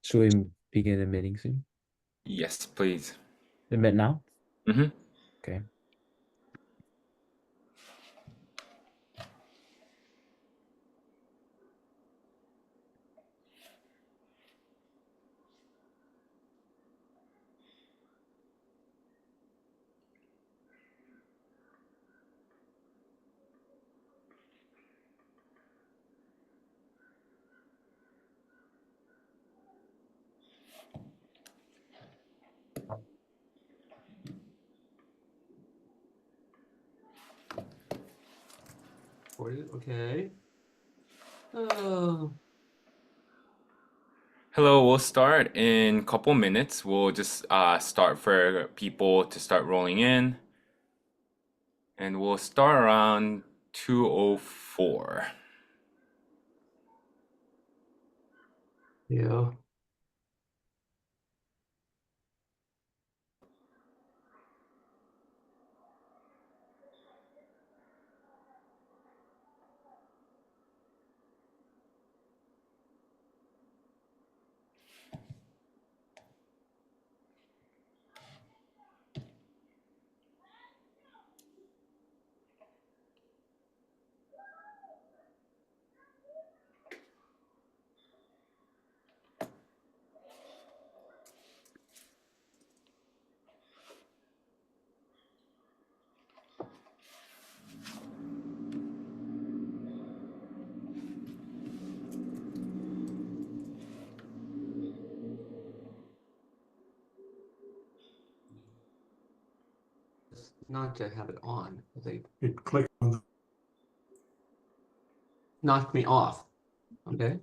Should we begin admitting soon? Yes, please. Admit now? Mm-hmm. Okay. Okay. Oh. Hello, we'll start in a couple minutes. We'll just start for people to start rolling in, and we'll start around 2:04. Yeah. Not to have it on. They it click on the knocked me off. Okay.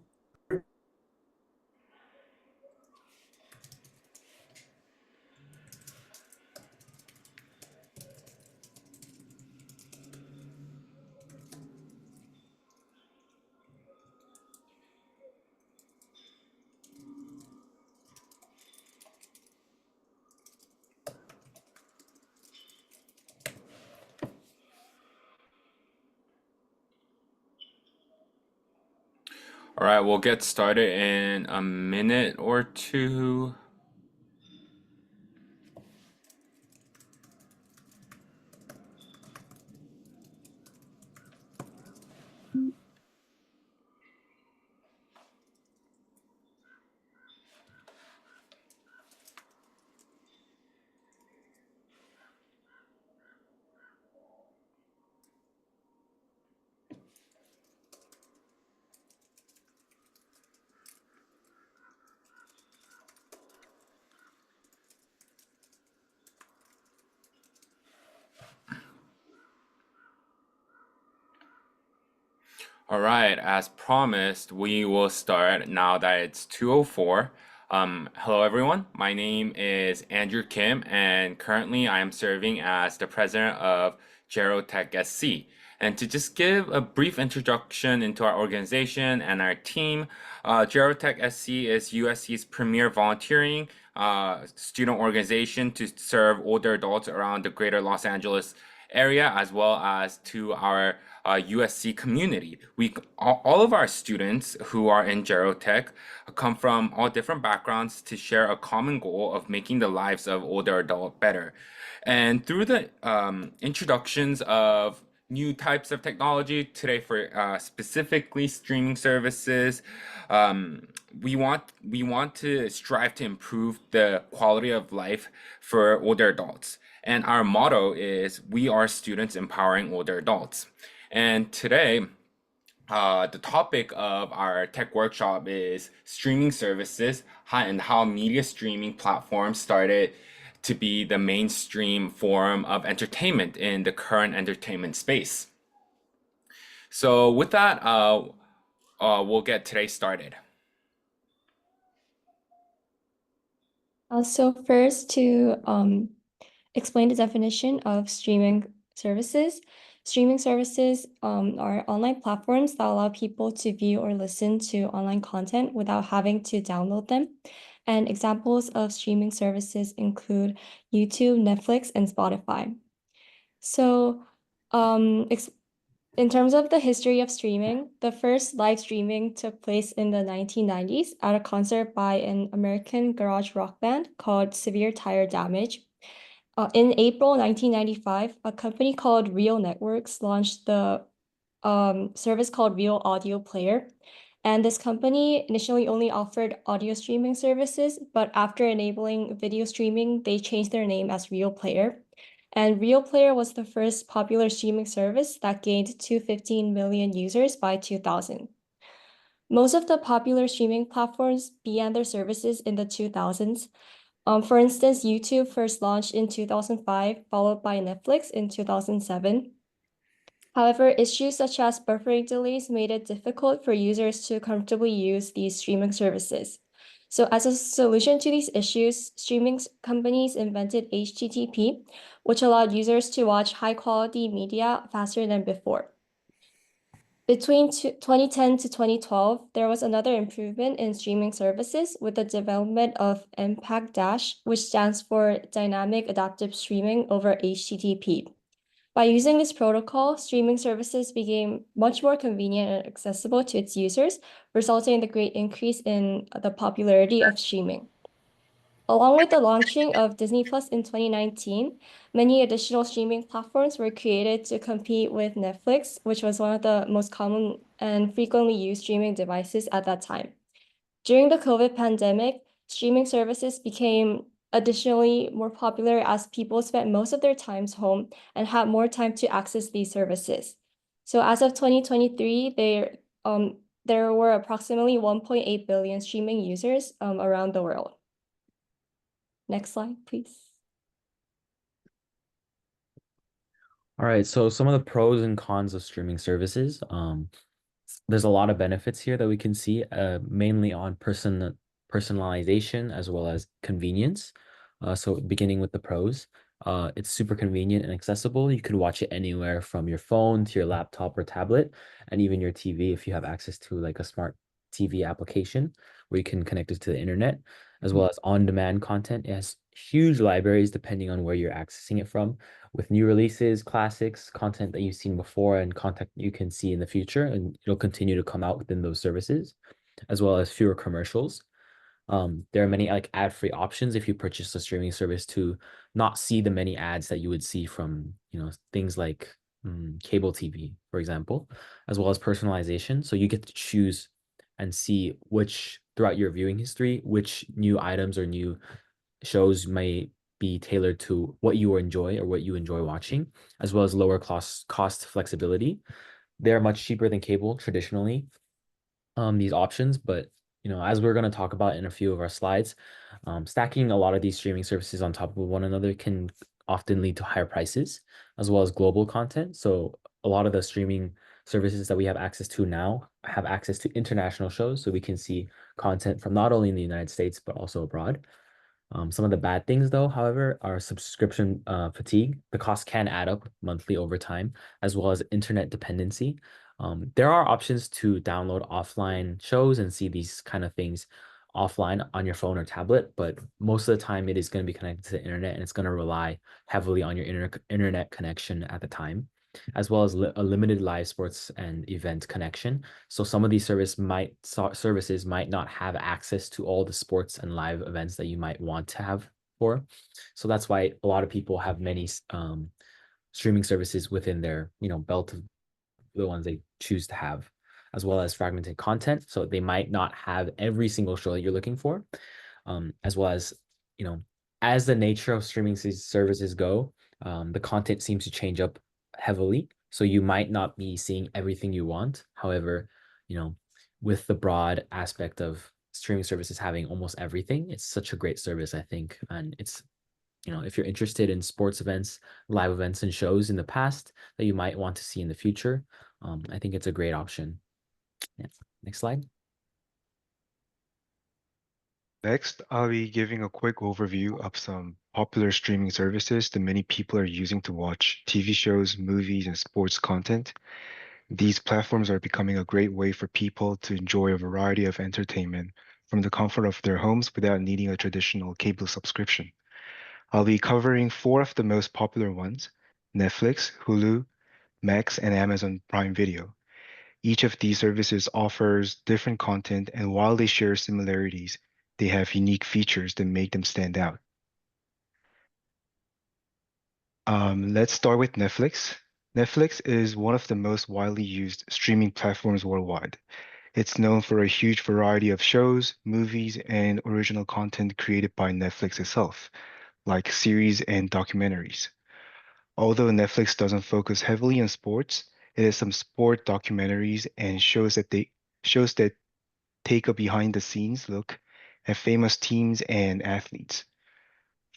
All right, we'll get started in a minute or two. All right, as promised, we will start now that it's 2:04. Hello everyone. My name is Andrew Kim, and currently I am serving as the president of Gerotech SC. And to just give a brief introduction into our organization and our team, Gerotech SC is USC's premier volunteering student organization to serve older adults around the greater Los Angeles area, as well as to our USC community. All of our students who are in Gerotech come from all different backgrounds to share a common goal of making the lives of older adults better. And through the introductions of new types of technology today for specifically streaming services, um, we want to strive to improve the quality of life for older adults. And our motto is "We are students empowering older adults." And today, the topic of our tech workshop is streaming services and how media streaming platforms started to be the mainstream form of entertainment in the current entertainment space. So with that, we'll get today started. So first, to explain the definition of streaming services. Streaming services are online platforms that allow people to view or listen to online content without having to download them. And examples of streaming services include YouTube, Netflix, and Spotify. So, In terms of the history of streaming, the first live streaming took place in the 1990s at a concert by an American garage rock band called Severe Tire Damage. In April 1995, a company called Real Networks launched the service called Real Audio Player. And this company initially only offered audio streaming services, but after enabling video streaming, they changed their name as Real Player. And Real Player was the first popular streaming service that gained 215 million users by 2000. Most of the popular streaming platforms began their services in the 2000s. For instance, YouTube first launched in 2005, followed by Netflix in 2007. However, issues such as buffering delays made it difficult for users to comfortably use these streaming services. So as a solution to these issues, companies invented HTTP, which allowed users to watch high-quality media faster than before. Between 2010 to 2012, there was another improvement in streaming services with the development of MPAG-, which stands for Dynamic Adaptive Streaming over HTTP. By using this protocol, streaming services became much more convenient and accessible to its users, resulting in the great increase in the popularity of streaming. Along with the launching of Disney Plus in 2019, many additional streaming platforms were created to compete with Netflix, which was one of the most common and frequently used streaming devices at that time. During the COVID pandemic, streaming services became additionally more popular as people spent most of their times home and had more time to access these services. So as of 2023, there were approximately 1.8 billion streaming users around the world. Next slide, please. All right, so some of the pros and cons of streaming services. There's a lot of benefits here that we can see, mainly on personalization as well as convenience. So beginning with the pros, it's super convenient and accessible. You could watch it anywhere from your phone to your laptop or tablet, and even your TV if you have access to like a smart TV application where you can connect it to the internet, as well as on-demand content. It has huge libraries depending on where you're accessing it from, with new releases, classics, content that you've seen before, and content you can see in the future, and it'll continue to come out within those services, as well as fewer commercials. There are many like ad-free options if you purchase a streaming service to not see the many ads that you would see from, things like cable TV, for example, as well as personalization. So you get to choose and see which, throughout your viewing history, which new items or new shows may be tailored to what you enjoy or what you enjoy watching, as well as lower cost flexibility. They're much cheaper than cable traditionally, these options, but as we're going to talk about in a few of our slides, stacking a lot of these streaming services on top of one another can often lead to higher prices, as well as global content. So a lot of the streaming services that we have access to now have access to international shows, so we can see content from not only in the United States, but also abroad. Some of the bad things, though, however, are subscription fatigue. The cost can add up monthly over time, as well as internet dependency. There are options to download offline shows and see these kind of things offline on your phone or tablet, but most of the time it is going to be connected to the internet, and it's going to rely heavily on your internet connection at the time, as well as a limited live sports and event connection. So some of these services might not have access to all the sports and live events that you might want to have for. So that's why a lot of people have many streaming services within their belt of the ones they choose to have, as well as fragmented content. So they might not have every single show that you're looking for, as well as, as the nature of streaming services go, the content seems to change up heavily. So you might not be seeing everything you want. However, with the broad aspect of streaming services having almost everything, it's such a great service, I think. And it's, if you're interested in sports events, live events, and shows in the past that you might want to see in the future, I think it's a great option. Yeah. Next slide. Next, I'll be giving a quick overview of some popular streaming services that many people are using to watch TV shows, movies, and sports content. These platforms are becoming a great way for people to enjoy a variety of entertainment from the comfort of their homes without needing a traditional cable subscription. I'll be covering 4 of the most popular ones: Netflix, Hulu, Max, and Amazon Prime Video. Each of these services offers different content, and while they share similarities, they have unique features that make them stand out. Let's start with Netflix. Netflix is one of the most widely used streaming platforms worldwide. It's known for a huge variety of shows, movies, and original content created by Netflix itself, like series and documentaries. Although Netflix doesn't focus heavily on sports, it has some sport documentaries and shows that take a behind the scenes look at famous teams and athletes.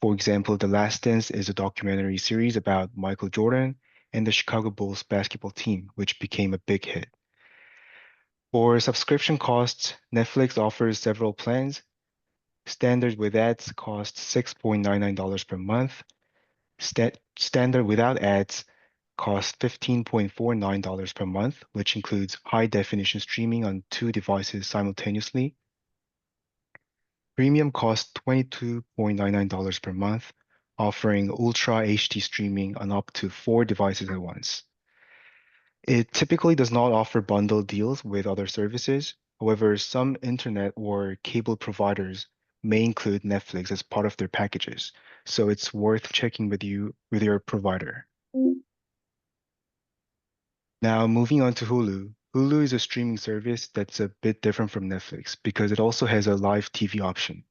For example, The Last Dance is a documentary series about Michael Jordan and the Chicago Bulls basketball team, which became a big hit. For subscription costs, Netflix offers several plans. Standard with ads costs $6.99 per month. Standard without ads costs $15.49 per month, which includes high definition streaming on 2 devices simultaneously. Premium costs $22.99 per month, offering Ultra HD streaming on up to 4 devices at once. It typically does not offer bundle deals with other services. However, some internet or cable providers may include Netflix as part of their packages, so it's worth checking with your provider. Now, moving on to Hulu. Hulu is a streaming service that's a bit different from Netflix because it also has a live TV option.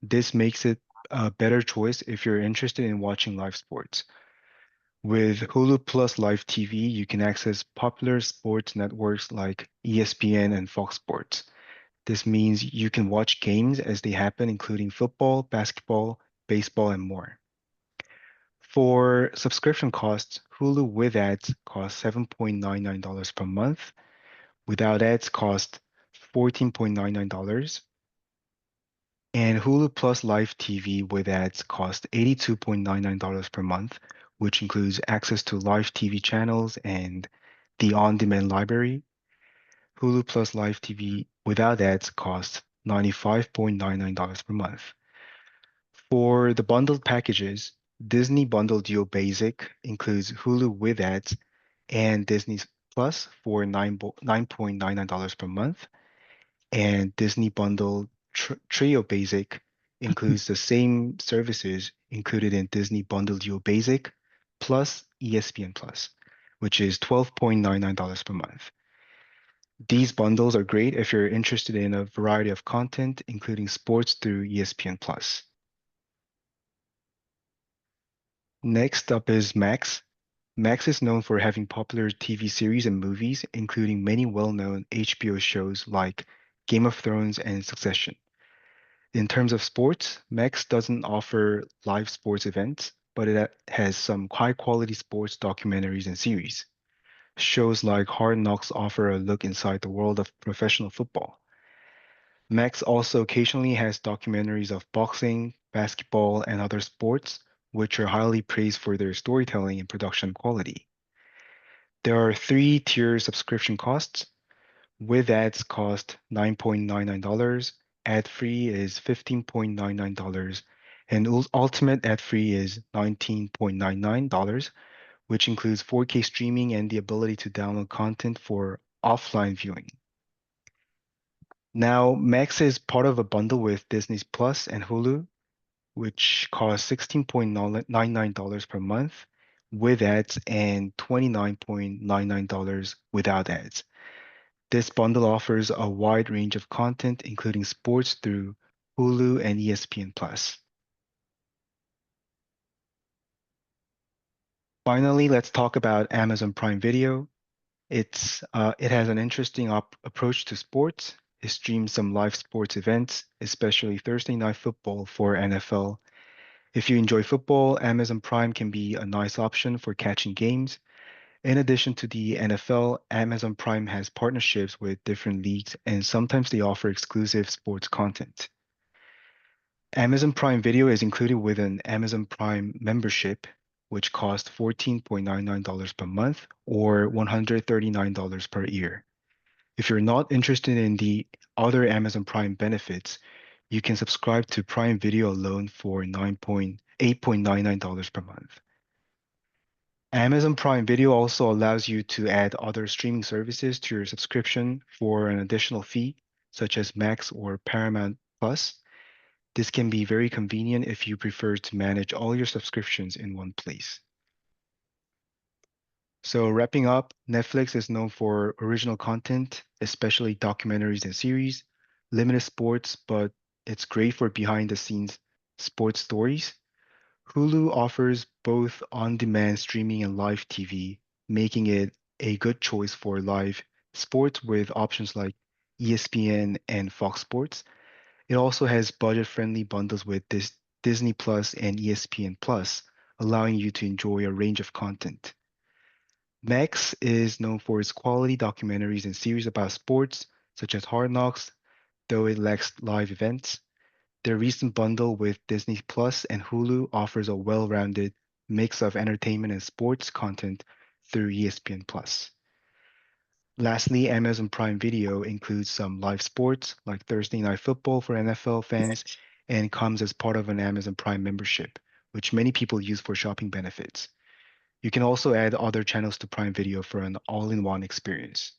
This makes it a better choice if you're interested in watching live sports. With Hulu Plus Live TV, you can access popular sports networks like ESPN and Fox Sports. This means you can watch games as they happen, including football, basketball, baseball, and more. For subscription costs, Hulu with ads costs $7.99 per month. Without ads cost $14.99. And Hulu Plus Live TV with ads cost $82.99 per month, which includes access to live TV channels and the on-demand library. Hulu Plus Live TV without ads costs $95.99 per month. For the bundled packages, Disney Bundle Duo Basic includes Hulu with ads and Disney Plus for $9.99 per month. And Disney Bundle Trio Basic includes the same services included in Disney Bundle Duo Basic plus ESPN Plus, which is $12.99 per month. These bundles are great if you're interested in a variety of content, including sports through ESPN Plus. Next up is Max. Max is known for having popular TV series and movies, including many well-known HBO shows like Game of Thrones and Succession. In terms of sports, Max doesn't offer live sports events, but it has some high-quality sports documentaries and series. Shows like Hard Knocks offer a look inside the world of professional football. Max also occasionally has documentaries of boxing, basketball, and other sports, which are highly praised for their storytelling and production quality. There are 3-tier subscription costs. With ads cost $9.99, ad-free is $15.99, and ultimate ad-free is $19.99, which includes 4K streaming and the ability to download content for offline viewing. Now, Max is part of a bundle with Disney Plus and Hulu, which costs $16.99 per month with ads and $29.99 without ads. This bundle offers a wide range of content, including sports through Hulu and ESPN Plus. Finally, let's talk about Amazon Prime Video. It has an interesting approach to sports. It streams some live sports events, especially Thursday Night Football for NFL. If you enjoy football, Amazon Prime can be a nice option for catching games. In addition to the NFL, Amazon Prime has partnerships with different leagues, and sometimes they offer exclusive sports content. Amazon Prime Video is included with an Amazon Prime membership, which costs $14.99 per month or $139 per year. If you're not interested in the other Amazon Prime benefits, you can subscribe to Prime Video alone for $8.99 per month. Amazon Prime Video also allows you to add other streaming services to your subscription for an additional fee, such as Max or Paramount Plus. This can be very convenient if you prefer to manage all your subscriptions in one place. So wrapping up, Netflix is known for original content, especially documentaries and series, limited sports, but it's great for behind the scenes sports stories. Hulu offers both on-demand streaming and live TV, making it a good choice for live sports with options like ESPN and Fox Sports. It also has budget-friendly bundles with Disney Plus and ESPN Plus, allowing you to enjoy a range of content. Max is known for its quality documentaries and series about sports, such as Hard Knocks, though it lacks live events. Their recent bundle with Disney Plus and Hulu offers a well-rounded mix of entertainment and sports content through ESPN Plus. Lastly, Amazon Prime Video includes some live sports like Thursday Night Football for NFL fans and comes as part of an Amazon Prime membership, which many people use for shopping benefits. You can also add other channels to Prime Video for an all-in-one experience.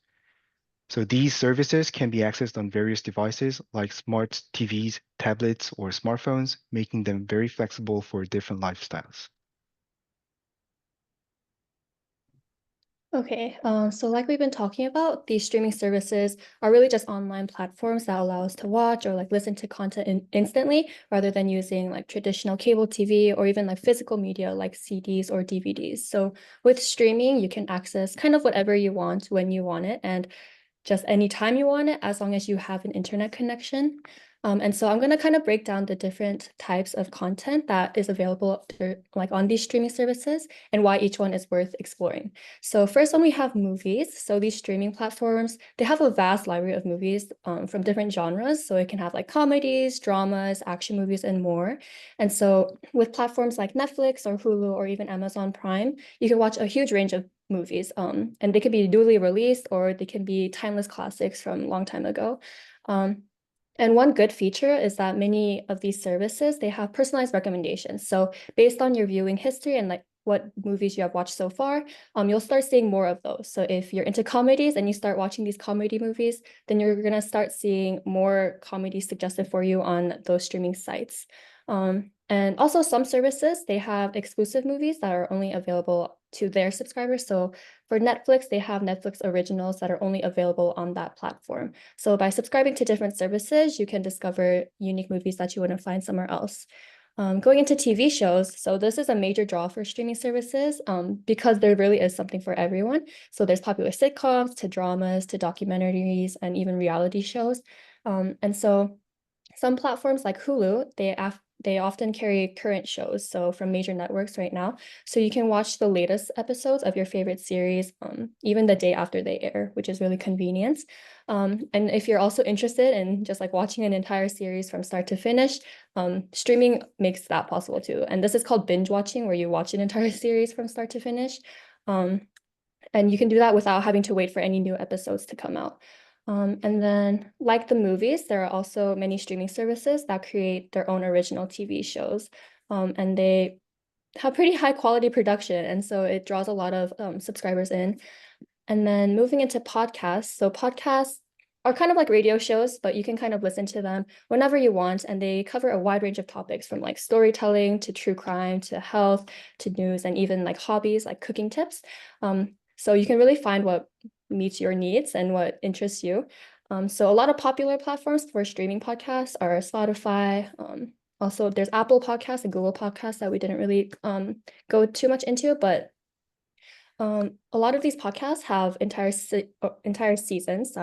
So these services can be accessed on various devices like smart TVs, tablets, or smartphones, making them very flexible for different lifestyles. Okay, so like we've been talking about, these streaming services are really just online platforms that allow us to watch or like listen to content instantly rather than using like traditional cable TV or even like physical media like CDs or DVDs. So with streaming, you can access kind of whatever you want when you want it and just anytime you want it, as long as you have an internet connection. And so I'm going to kind of break down the different types of content that is available like on these streaming services and why each one is worth exploring. So first one, we have movies. So these streaming platforms, they have a vast library of movies from different genres. So it can have like comedies, dramas, action movies, and more. And so with platforms like Netflix or Hulu or even Amazon Prime, you can watch a huge range of movies, and they could be newly released or they can be timeless classics from a long time ago. And one good feature is that many of these services, they have personalized recommendations. So based on your viewing history and like what movies you have watched so far, you'll start seeing more of those. So if you're into comedies and you start watching these comedy movies, then you're gonna start seeing more comedies suggested for you on those streaming sites. And also some services, they have exclusive movies that are only available to their subscribers. So for Netflix, they have Netflix originals that are only available on that platform. So by subscribing to different services, you can discover unique movies that you wouldn't find somewhere else. Going into TV shows, so this is a major draw for streaming services because there really is something for everyone. So there's popular sitcoms to dramas to documentaries and even reality shows. And so some platforms like Hulu, they often carry current shows, so from major networks right now. So you can watch the latest episodes of your favorite series, even the day after they air, which is really convenient. And if you're also interested in just like watching an entire series from start to finish, streaming makes that possible too. And this is called binge watching, where you watch an entire series from start to finish. And you can do that without having to wait for any new episodes to come out. And then, like the movies, there are also many streaming services that create their own original TV shows. And they have pretty high quality production. And so it draws a lot of subscribers in. And then moving into podcasts. So podcasts are kind of like radio shows, but you can kind of listen to them whenever you want. And they cover a wide range of topics from like storytelling to true crime to health to news and even like hobbies like cooking tips. So you can really find what meets your needs and what interests you. So a lot of popular platforms for streaming podcasts are Spotify. Also, there's Apple Podcasts and Google Podcasts that we didn't really go too much into, but a lot of these podcasts have entire seasons,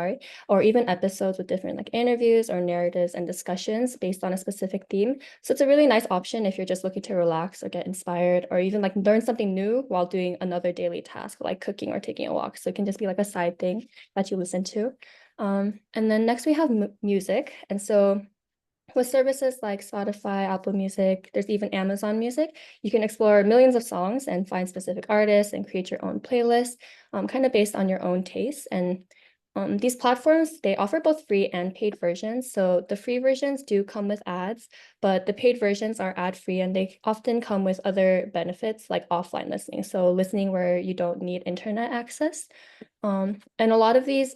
or even episodes with different like interviews or narratives and discussions based on a specific theme. So it's a really nice option if you're just looking to relax or get inspired or even like learn something new while doing another daily task like cooking or taking a walk. So it can just be like a side thing that you listen to. And then next we have music. And so with services like Spotify, Apple Music, there's even Amazon Music, you can explore millions of songs and find specific artists and create your own playlist, kind of based on your own taste. And These platforms, they offer both free and paid versions. So the free versions do come with ads, but the paid versions are ad-free and they often come with other benefits like offline listening. So listening where you don't need internet access. And a lot of these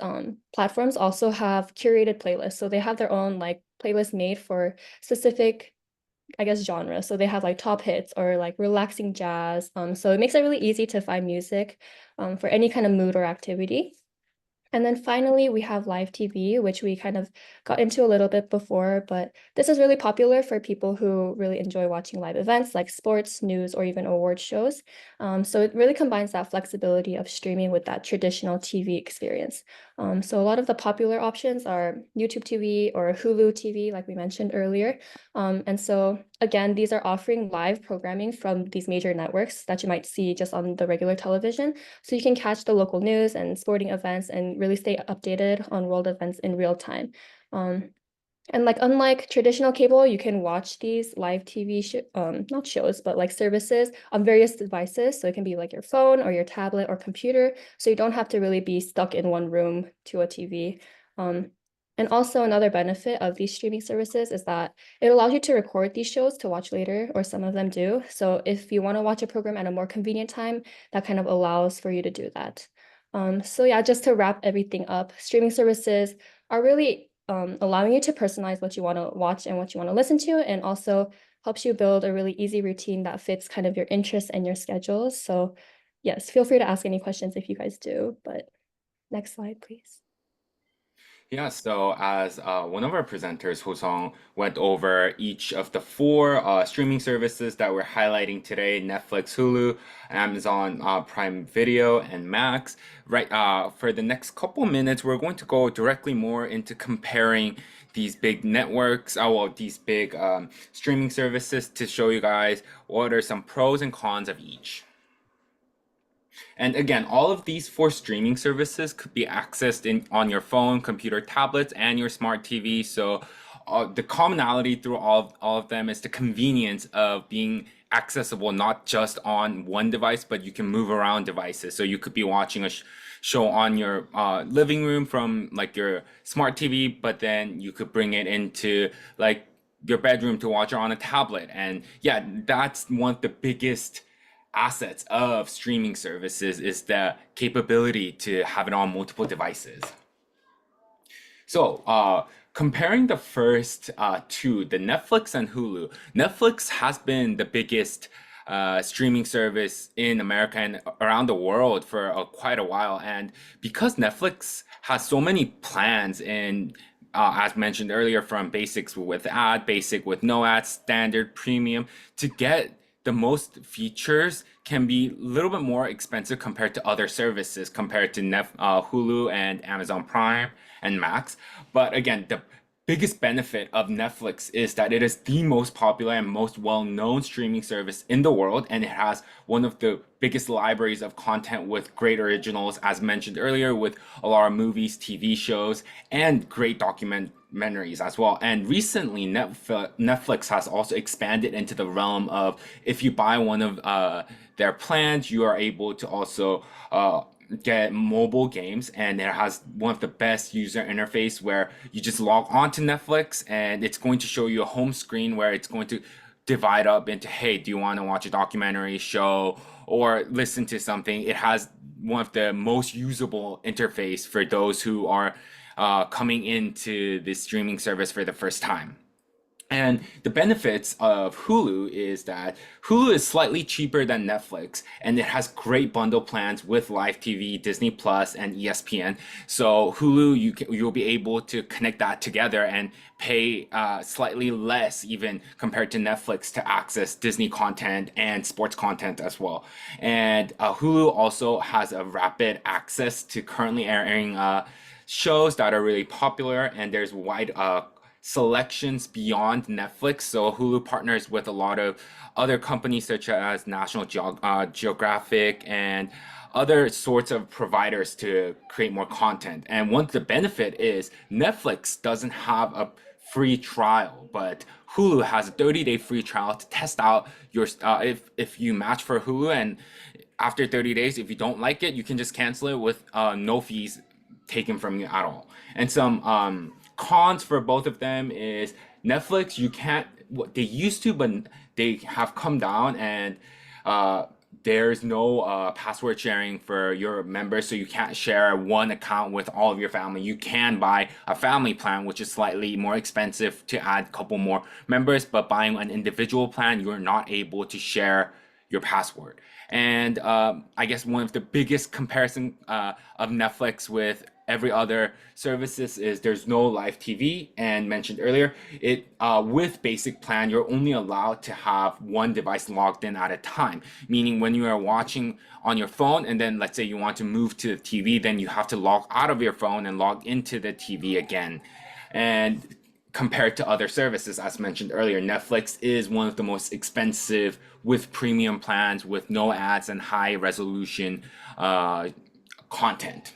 platforms also have curated playlists. So they have their own like playlist made for specific, I guess, genre. So they have like top hits or like relaxing jazz. So it makes it really easy to find music for any kind of mood or activity. And then finally, we have live TV, which we kind of got into a little bit before, but this is really popular for people who really enjoy watching live events like sports, news, or even award shows. So it really combines that flexibility of streaming with that traditional TV experience. So a lot of the popular options are YouTube TV or Hulu TV, like we mentioned earlier. And so again, these are offering live programming from these major networks that you might see just on the regular television. So you can catch the local news and sporting events and really stay updated on world events in real time. And like unlike traditional cable, you can watch these live TV not shows, but like services on various devices. So it can be like your phone or your tablet or computer. So you don't have to really be stuck in one room to a TV. And also another benefit of these streaming services is that it allows you to record these shows to watch later, or some of them do. So if you want to watch a program at a more convenient time, that kind of allows for you to do that. So yeah, just to wrap everything up, streaming services are really allowing you to personalize what you want to watch and what you want to listen to, and also helps you build a really easy routine that fits kind of your interests and your schedules. So yes, feel free to ask any questions if you guys do, but next slide, please. Yeah, so as one of our presenters, Hosong, went over each of the four streaming services that we're highlighting today: Netflix, Hulu, Amazon Prime Video, and Max. Right, for the next couple minutes, we're going to go directly more into comparing these big networks, these big streaming services, to show you guys what are some pros and cons of each. And again, all of these four streaming services could be accessed on your phone, computer, tablets, and your smart TV. So the commonality through all of them is the convenience of being accessible not just on one device, but you can move around devices. So you could be watching a show on your living room from like your smart TV, but then you could bring it into like your bedroom to watch it on a tablet. And yeah, that's one of the biggest assets of streaming services, is the capability to have it on multiple devices. So comparing the first two, the Netflix and Hulu, Netflix has been the biggest streaming service in America and around the world for quite a while. And because Netflix has so many plans in as mentioned earlier, from basics with ad, basic with no ads, standard, premium, to get the most features can be a little bit more expensive compared to other services, compared to Hulu and Amazon Prime and Max. But again, the biggest benefit of Netflix is that it is the most popular and most well-known streaming service in the world, and it has one of the biggest libraries of content with great originals, as mentioned earlier, with a lot of movies, TV shows, and great documentaries as well. And recently, Netflix has also expanded into the realm of, if you buy one of their plans, you are able to also get mobile games, and it has one of the best user interface where you just log on to Netflix and it's going to show you a home screen where it's going to divide up into, hey, do you want to watch a documentary, show, or listen to something? It has one of the most usable interface for those who are coming into this streaming service for the first time. And the benefits of Hulu is that Hulu is slightly cheaper than Netflix, and it has great bundle plans with live TV, Disney Plus, and ESPN. So Hulu, you'll be able to connect that together and pay slightly less even compared to Netflix to access Disney content and sports content as well. And Hulu also has a rapid access to currently airing shows that are really popular, and there's wide selections beyond Netflix. So Hulu partners with a lot of other companies such as National Geographic and other sorts of providers to create more content. And one of the benefit is Netflix doesn't have a free trial, but Hulu has a 30-day free trial to test out your if you match for Hulu, and after 30 days, if you don't like it, you can just cancel it with no fees taken from you at all. And some cons for both of them is Netflix, you can't, what they used to, but they have come down, and there's no password sharing for your members, so you can't share one account with all of your family. You can buy a family plan, which is slightly more expensive to add a couple more members, but buying an individual plan, you're not able to share your password. And I guess one of the biggest comparison of Netflix with every other services is there's no live TV, and mentioned earlier, it with basic plan, you're only allowed to have one device logged in at a time, meaning when you are watching on your phone and then let's say you want to move to the TV, then you have to log out of your phone and log into the TV again. And compared to other services, as mentioned earlier, Netflix is one of the most expensive with premium plans with no ads and high resolution content.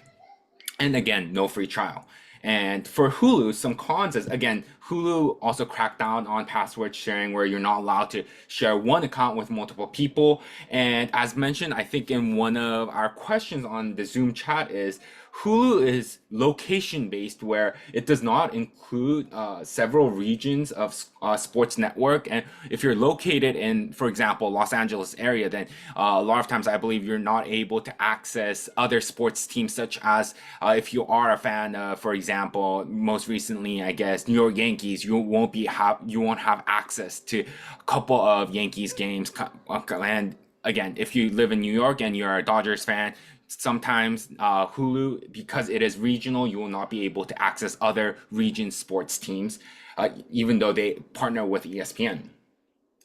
And again, no free trial. And for Hulu, some cons is, again, Hulu also cracked down on password sharing where you're not allowed to share one account with multiple people. And as mentioned, I think in one of our questions on the Zoom chat is, Hulu is location based, where it does not include several regions of sports network. And if you're located in, for example, Los Angeles area, then a lot of times I believe you're not able to access other sports teams, such as if you are a fan of, for example, most recently, I guess, New York Yankees, you won't have access to a couple of Yankees games. And again, if you live in New York and you're a Dodgers fan, sometimes Hulu, because it is regional, you will not be able to access other region sports teams, even though they partner with ESPN.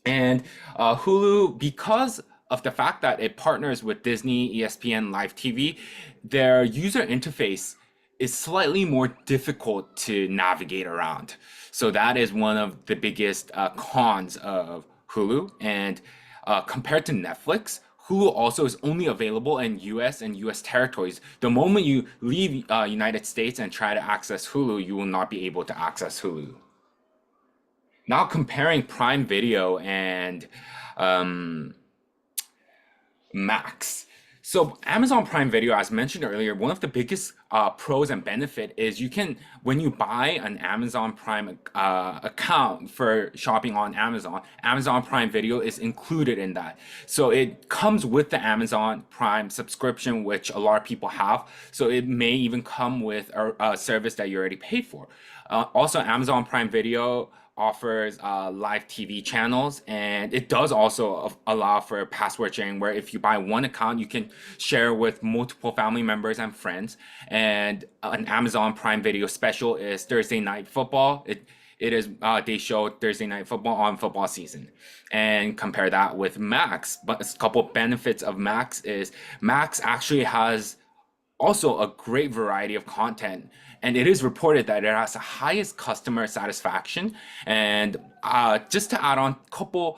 And Hulu, because of the fact that it partners with Disney, ESPN, Live TV, their user interface is slightly more difficult to navigate around. So that is one of the biggest cons of Hulu. And compared to Netflix, Hulu also is only available in US and US territories. The moment you leave United States and try to access Hulu, you will not be able to access Hulu. Now comparing Prime Video and Max. So Amazon Prime Video, as mentioned earlier, one of the biggest pros and benefit is you can, when you buy an Amazon Prime account for shopping on Amazon, Amazon Prime Video is included in that. So it comes with the Amazon Prime subscription, which a lot of people have. So it may even come with a service that you already pay for. Also, Amazon Prime Video offers live TV channels, and it does also allow for password sharing, where if you buy one account, you can share with multiple family members and friends. And an Amazon Prime Video special is Thursday Night Football. It is they show Thursday Night Football on football season. And compare that with Max. But a couple benefits of Max is Max actually has also a great variety of content, and it is reported that it has the highest customer satisfaction. And just to add on a couple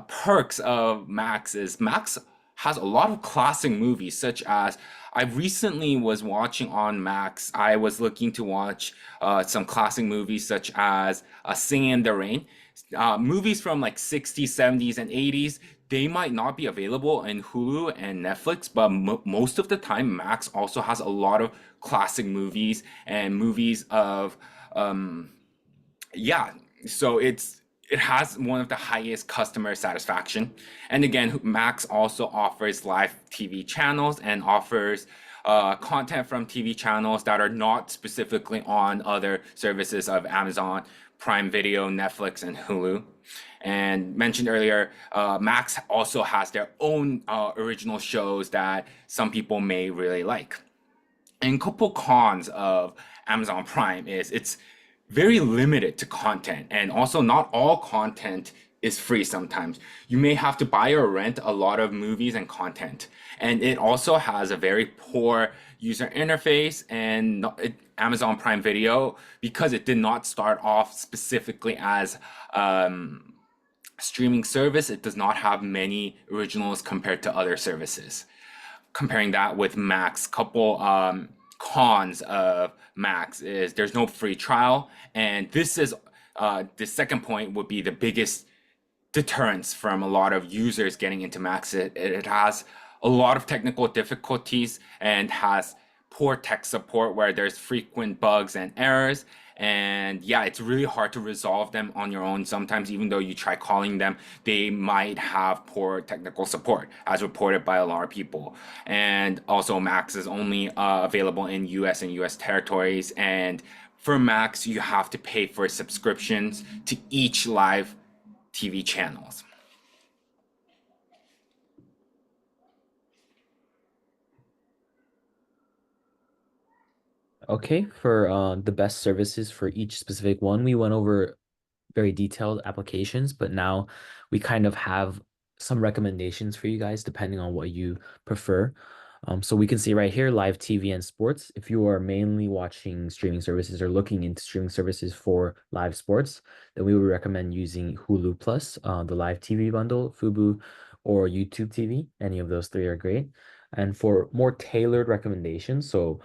perks of Max is Max has a lot of classic movies, such as I recently was watching on Max, I was looking to watch some classic movies such as Singing in the Rain. Movies from like 60s, 70s, and 80s, they might not be available in Hulu and Netflix, but most of the time, Max also has a lot of classic movies and movies of, so it has one of the highest customer satisfaction. And again, Max also offers live TV channels and offers content from TV channels that are not specifically on other services of Amazon Prime Video, Netflix, and Hulu. And mentioned earlier, Max also has their own original shows that some people may really like. And a couple cons of Amazon Prime is it's very limited to content, and also not all content is free sometimes. You may have to buy or rent a lot of movies and content. And it also has a very poor user interface, and Amazon Prime Video, because it did not start off specifically as streaming service, it does not have many originals compared to other services. Comparing that with Max, couple cons of Max is there's no free trial, and this is the second point would be the biggest deterrence from a lot of users getting into Max. It has a lot of technical difficulties and has poor tech support where there's frequent bugs and errors. And yeah, it's really hard to resolve them on your own. Sometimes, even though you try calling them, they might have poor technical support, as reported by a lot of people. And also, Max is only available in US and US territories. And for Max, you have to pay for subscriptions to each live TV channels. Okay, for the best services for each specific one, we went over very detailed applications, but now we kind of have some recommendations for you guys depending on what you prefer. So we can see right here, live TV and sports. If you are mainly watching streaming services or looking into streaming services for live sports, then we would recommend using Hulu Plus, the live TV bundle, Fubo, or YouTube TV. Any of those three are great. And for more tailored recommendations, so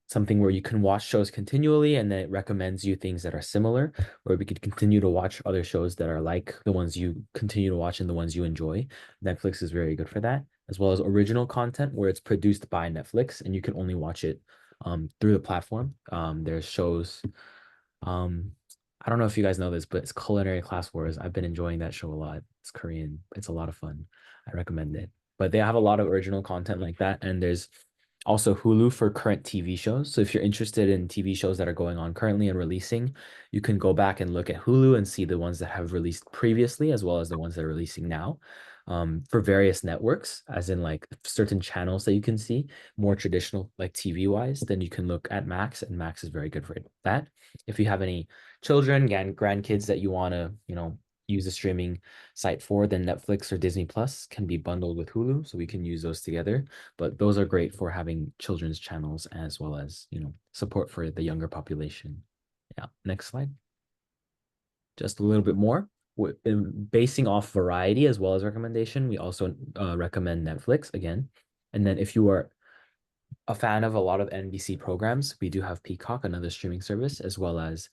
something where you can watch shows continually and then it recommends you things that are similar, or we could continue to watch other shows that are like the ones you continue to watch and the ones you enjoy. Netflix is very good for that, as well as original content where it's produced by Netflix and you can only watch it through the platform. There's shows, I don't know if you guys know this, but it's Culinary Class Wars. I've been enjoying that show a lot. It's Korean. It's a lot of fun. I recommend it. But they have a lot of original content like that, and there's also Hulu for current TV shows. So if you're interested in TV shows that are going on currently and releasing, you can go back and look at Hulu and see the ones that have released previously, as well as the ones that are releasing now. For various networks, as in like certain channels that you can see, more traditional, like TV wise, then you can look at Max, and Max is very good for that. If you have any children and grandkids that you want to, use a streaming site for, then Netflix or Disney Plus can be bundled with Hulu, so we can use those together. But those are great for having children's channels as well as, support for the younger population. Yeah, next slide. Just a little bit more. Basing off variety as well as recommendation, we also recommend Netflix again. And then if you are a fan of a lot of NBC programs, we do have Peacock, another streaming service, as well as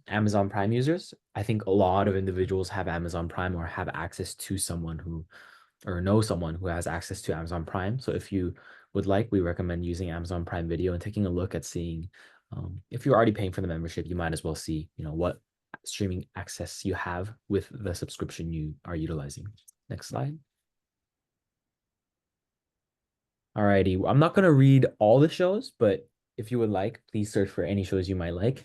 Amazon Prime users. I think a lot of individuals have Amazon Prime or have access to someone who, or know someone who has access to Amazon Prime. So if you would like, we recommend using Amazon Prime Video and taking a look at seeing, if you're already paying for the membership, you might as well see, what streaming access you have with the subscription you are utilizing. Next slide. Alrighty, I'm not gonna read all the shows, but if you would like, please search for any shows you might like.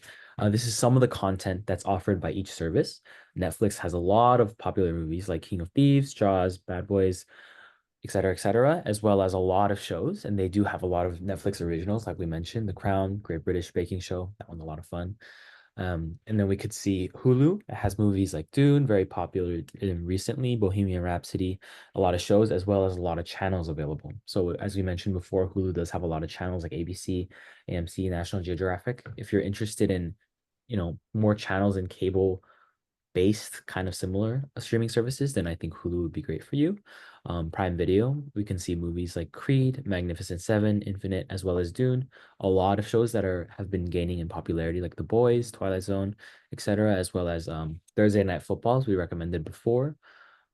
This is some of the content that's offered by each service. Netflix has a lot of popular movies like King of Thieves, Jaws, Bad Boys, etc., as well as a lot of shows. And they do have a lot of Netflix originals, like we mentioned, The Crown, Great British Baking Show. That one's a lot of fun. And then we could see Hulu. It has movies like Dune, very popular recently, Bohemian Rhapsody, a lot of shows, as well as a lot of channels available. So as we mentioned before, Hulu does have a lot of channels like ABC, AMC, National Geographic. If you're interested in, more channels and cable based kind of similar streaming services, then I think Hulu would be great for you. Prime Video, we can see movies like Creed, Magnificent Seven, Infinite, as well as Dune. A lot of shows that have been gaining in popularity, like The Boys, Twilight Zone, etc., as well as Thursday Night Football, as we recommended before,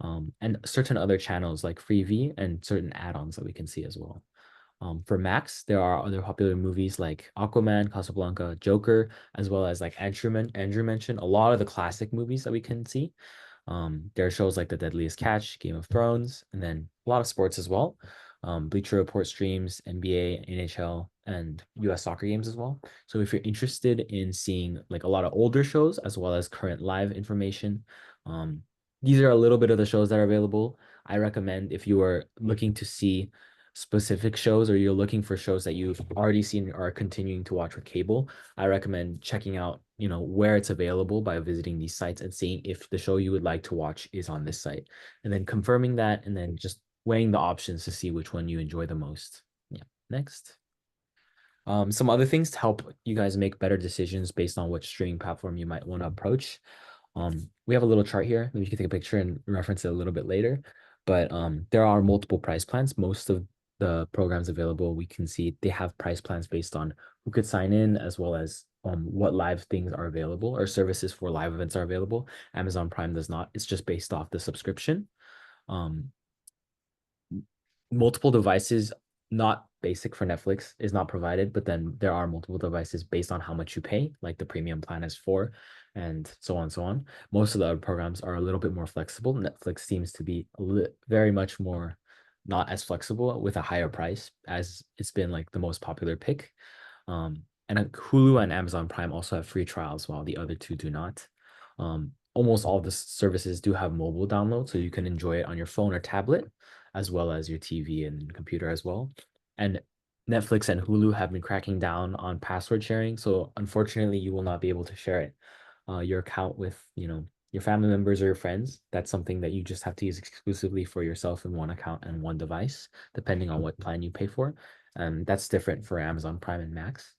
and certain other channels like Freevee and certain add-ons that we can see as well. For Max, there are other popular movies like Aquaman, Casablanca, Joker, as well as like Andrew mentioned, a lot of the classic movies that we can see. There are shows like The Deadliest Catch, Game of Thrones, and then a lot of sports as well. Bleacher Report streams NBA, NHL, and US soccer games as well. So if you're interested in seeing like a lot of older shows as well as current live information, these are a little bit of the shows that are available. I recommend if you are looking to see specific shows or you're looking for shows that you've already seen or are continuing to watch with cable, I recommend checking out, where it's available by visiting these sites and seeing if the show you would like to watch is on this site, and then confirming that, and then just weighing the options to see which one you enjoy the most. Yeah, next. Some other things to help you guys make better decisions based on which streaming platform you might want to approach. We have a little chart here. Maybe you can take a picture and reference it a little bit later. But there are multiple price plans. Most of the programs available, we can see they have price plans based on who could sign in, as well as what live things are available or services for live events are available. Amazon Prime does not. It's just based off the subscription. Multiple devices not basic for Netflix is not provided, but then there are multiple devices based on how much you pay, like the premium plan is for, and so on and so on. Most of the other programs are a little bit more flexible. Netflix seems to be very much more not as flexible with a higher price, as it's been like the most popular pick. And Hulu and Amazon Prime also have free trials, while the other two do not. Almost all of the services do have mobile download, so you can enjoy it on your phone or tablet, as well as your TV and computer as well. And Netflix and Hulu have been cracking down on password sharing, so unfortunately, you will not be able to share it, your account with, your family members or your friends. That's something that you just have to use exclusively for yourself in one account and one device, depending on what plan you pay for. And that's different for Amazon Prime and Max.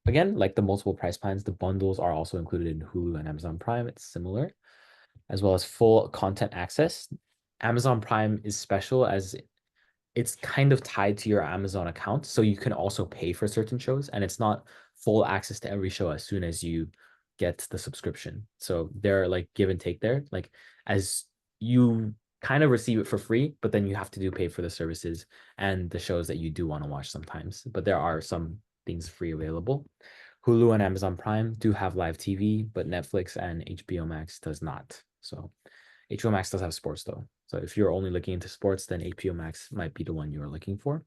Again, like the multiple price plans, the bundles are also included in Hulu and Amazon Prime. It's similar, as well as full content access. Amazon Prime is special as it's kind of tied to your Amazon account, so you can also pay for certain shows, and it's not full access to every show as soon as you get the subscription. So they're like give and take there. Like as you kind of receive it for free, but then you have to pay for the services and the shows that you do want to watch sometimes. But there are some things free available. Hulu and Amazon Prime do have live TV, but Netflix and HBO Max does not. So HBO Max does have sports though. So if you're only looking into sports, then HBO Max might be the one you are looking for.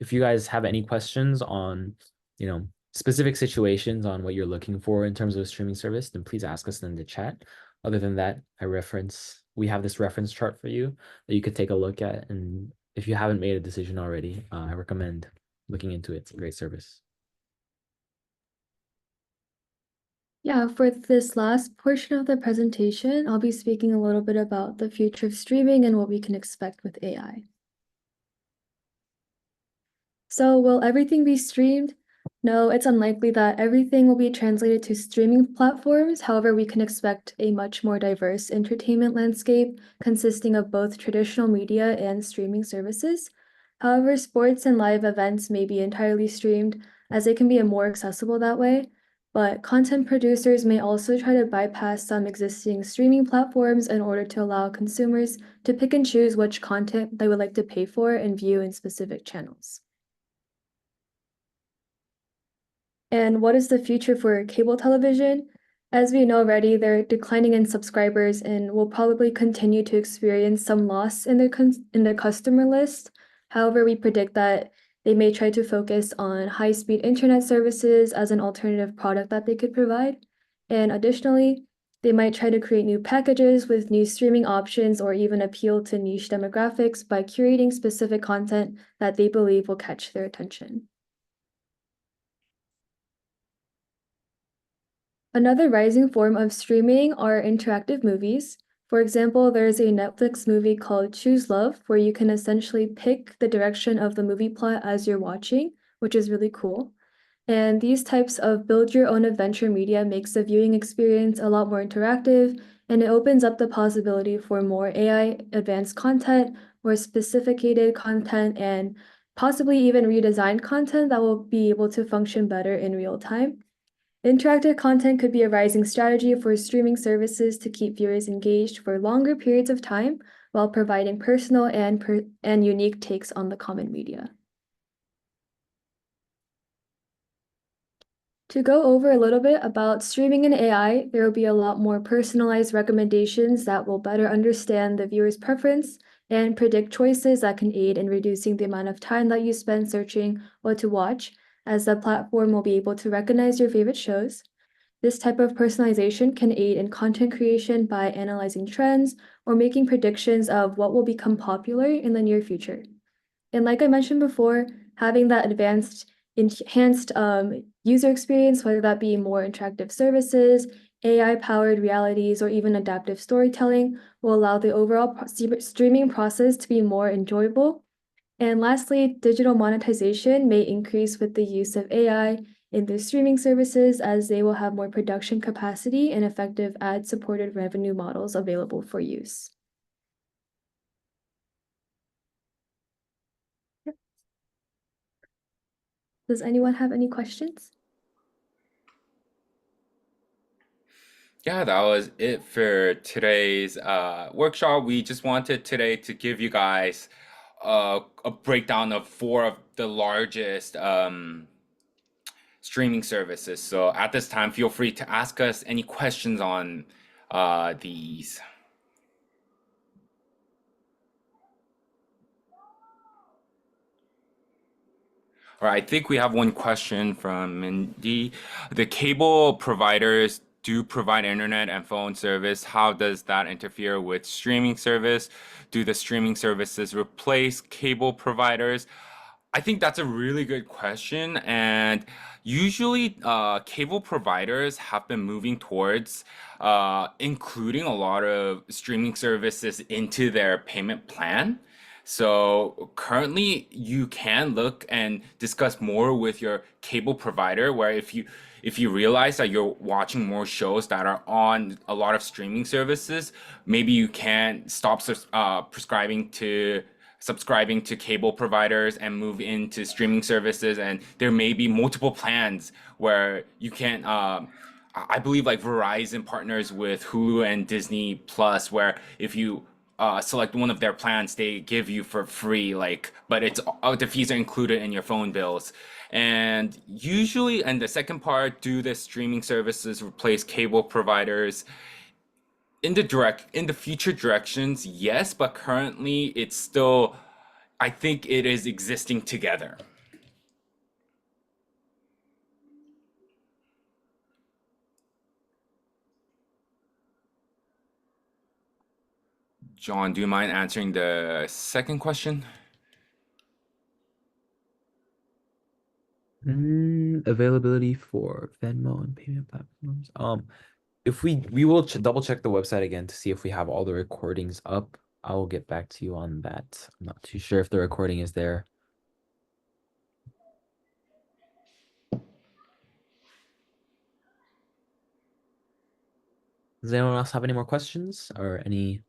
If you guys have any questions on, specific situations on what you're looking for in terms of a streaming service, then please ask us in the chat. Other than that, we have this reference chart for you that you could take a look at. And if you haven't made a decision already, I recommend looking into it. It's a great service. Yeah, for this last portion of the presentation, I'll be speaking a little bit about the future of streaming and what we can expect with AI. So will everything be streamed? No, it's unlikely that everything will be translated to streaming platforms. However, we can expect a much more diverse entertainment landscape consisting of both traditional media and streaming services. However, sports and live events may be entirely streamed as they can be more accessible that way. But content producers may also try to bypass some existing streaming platforms in order to allow consumers to pick and choose which content they would like to pay for and view in specific channels. And what is the future for cable television? As we know already, they're declining in subscribers and will probably continue to experience some loss in their customer list. However, we predict that they may try to focus on high-speed internet services as an alternative product that they could provide. And additionally, they might try to create new packages with new streaming options or even appeal to niche demographics by curating specific content that they believe will catch their attention. Another rising form of streaming are interactive movies. For example, there's a Netflix movie called Choose Love, where you can essentially pick the direction of the movie plot as you're watching, which is really cool. And these types of build your own adventure media makes the viewing experience a lot more interactive, and it opens up the possibility for more AI advanced content, more sophisticated content, and possibly even redesigned content that will be able to function better in real time. Interactive content could be a rising strategy for streaming services to keep viewers engaged for longer periods of time while providing personal and unique takes on the common media. To go over a little bit about streaming and AI, there will be a lot more personalized recommendations that will better understand the viewer's preference and predict choices that can aid in reducing the amount of time that you spend searching what to watch, as the platform will be able to recognize your favorite shows. This type of personalization can aid in content creation by analyzing trends or making predictions of what will become popular in the near future. And like I mentioned before, having that enhanced user experience, whether that be more interactive services, AI-powered realities, or even adaptive storytelling, will allow the overall streaming process to be more enjoyable. And lastly, digital monetization may increase with the use of AI in their streaming services, as they will have more production capacity and effective ad-supported revenue models available for use. Yep. Does anyone have any questions? Yeah, that was it for today's workshop. We just wanted today to give you guys a breakdown of four of the largest streaming services. So at this time, feel free to ask us any questions on these. All right, I think we have one question from Mindy. The cable providers do provide internet and phone service. How does that interfere with streaming service? Do the streaming services replace cable providers? I think that's a really good question. And usually, cable providers have been moving towards including a lot of streaming services into their payment plan. So currently, you can look and discuss more with your cable provider, where if you realize that you're watching more shows that are on a lot of streaming services, maybe you can stop subscribing to cable providers and move into streaming services. And there may be multiple plans where you can. I believe like Verizon partners with Hulu and Disney Plus, where if you select one of their plans, they give you for free, like, but it's the fees are included in your phone bills. And usually, and the second part, do the streaming services replace cable providers? In the future directions, yes, but currently it's still, I think it is existing together. John, do you mind answering the second question? Availability for Venmo and payment platforms. If we will double check the website again to see if we have all the recordings up. I will get back to you on that. I'm not too sure if the recording is there. Does anyone else have any more questions or anything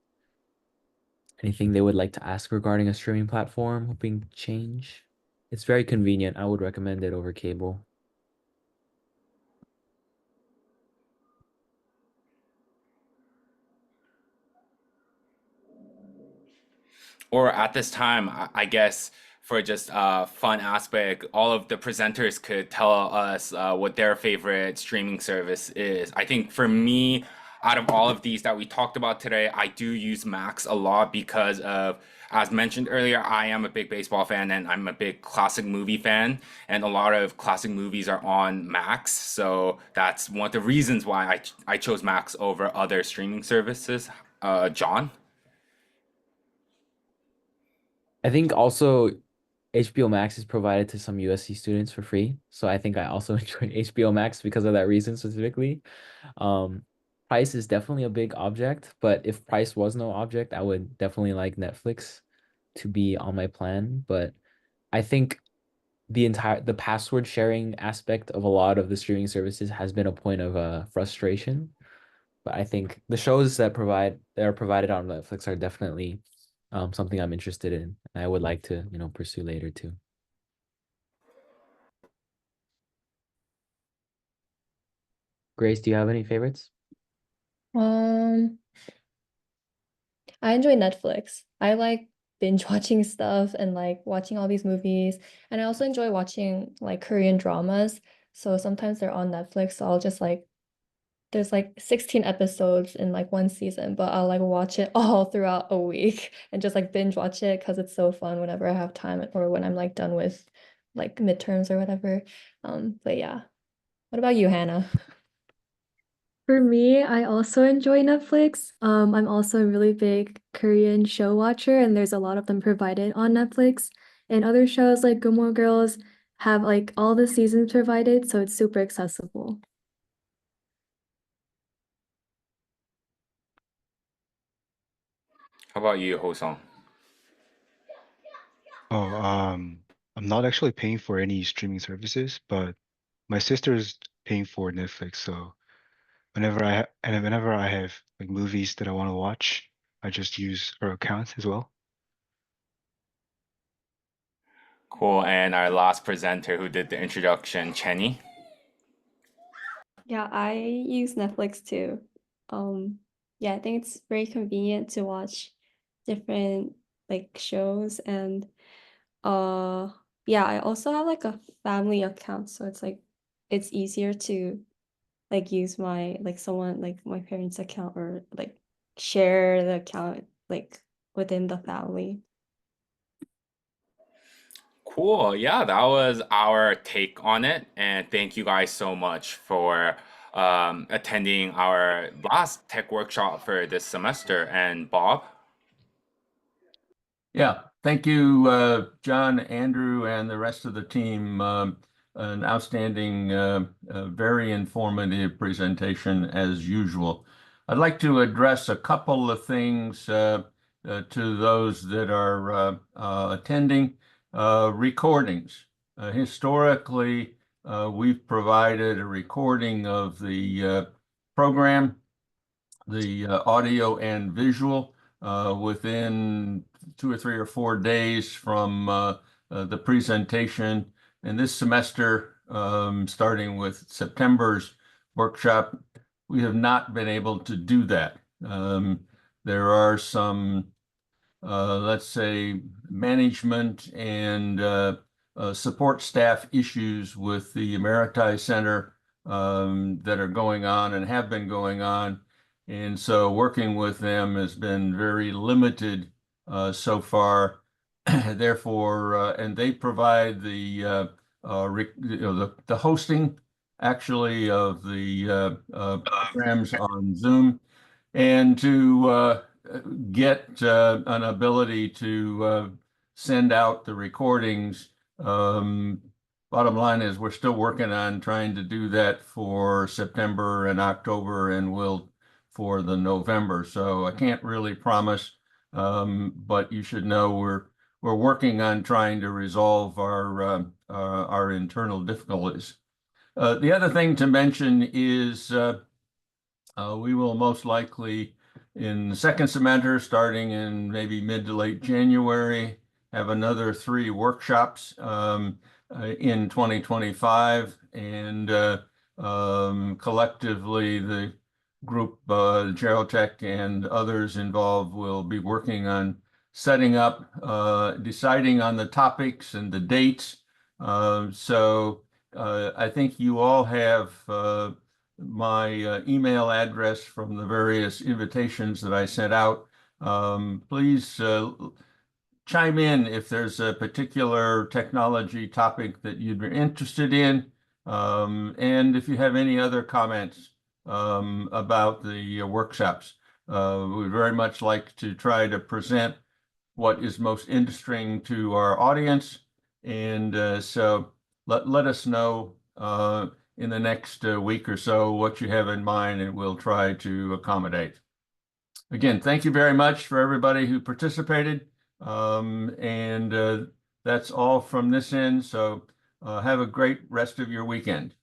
they would like to ask regarding a streaming platform hoping to change? It's very convenient. I would recommend it over cable. Or at this time, I guess for just fun aspect, all of the presenters could tell us what their favorite streaming service is. I think for me, out of all of these that we talked about today, I do use Max a lot because of, as mentioned earlier, I am a big baseball fan and I'm a big classic movie fan, and a lot of classic movies are on Max. So that's one of the reasons why I chose Max over other streaming services. John? I think also HBO Max is provided to some USC students for free. So I think I also enjoy HBO Max because of that reason specifically. Um, Price is definitely a big object, but if price was no object, I would definitely like Netflix to be on my plan. But I think the password sharing aspect of a lot of the streaming services has been a point of frustration. But I think the shows that are provided on Netflix are definitely something I'm interested in, and I would like to, pursue later too. Grace, do you have any favorites? I enjoy Netflix. I like binge watching stuff and like watching all these movies. And I also enjoy watching like Korean dramas. So sometimes they're on Netflix. So I'll just like, there's like 16 episodes in like one season, but I'll like watch it all throughout a week and just like binge watch it because it's so fun whenever I have time or when I'm like done with like midterms or whatever. But yeah. What about you, Hannah? For me, I also enjoy Netflix. I'm also a really big Korean show watcher, and there's a lot of them provided on Netflix. And other shows like Gilmore Girls have like all the seasons provided, so it's super accessible. How about you, Hosong? Oh, I'm not actually paying for any streaming services, but my sister's paying for Netflix, so whenever I have like movies that I want to watch, I just use her account as well. Cool. And our last presenter who did the introduction, Chenny. Yeah, I use Netflix too. Yeah, I think it's very convenient to watch different like shows, and yeah, I also have like a family account, so it's easier to like use my like someone like my parents' account, or like share the account like within the family. Cool. Yeah, that was our take on it. And thank you guys so much for attending our last tech workshop for this semester. And Bob? Yeah, thank you, John, Andrew, and the rest of the team. An outstanding, very informative presentation as usual. I'd like to address a couple of things to those that are attending. Recordings. Historically, we've provided a recording of the program, the audio and visual, within 2 or 3 or 4 days from the presentation. And this semester, starting with September's workshop, we have not been able to do that. There are some, let's say, management and support staff issues with the Emeriti Center that are going on and have been going on. And so working with them has been very limited so far. Therefore, and they provide the the hosting actually of the programs on Zoom, and to get an ability to send out the recordings. Bottom line is we're still working on trying to do that for September and October, and will for the November. So I can't really promise, but you should know we're working on trying to resolve our internal difficulties. The other thing to mention is we will most likely in the second semester, starting in maybe mid to late January, have another 3 workshops in 2025, and collectively the group, Gerotech and others involved, will be working on setting up, deciding on the topics and the dates. So I think you all have my email address from the various invitations that I sent out. Please chime in if there's a particular technology topic that you'd be interested in. And if you have any other comments about the workshops, we'd very much like to try to present what is most interesting to our audience. And so let us know in the next week or so what you have in mind, and we'll try to accommodate. Again, thank you very much for everybody who participated. And that's all from this end. So have a great rest of your weekend.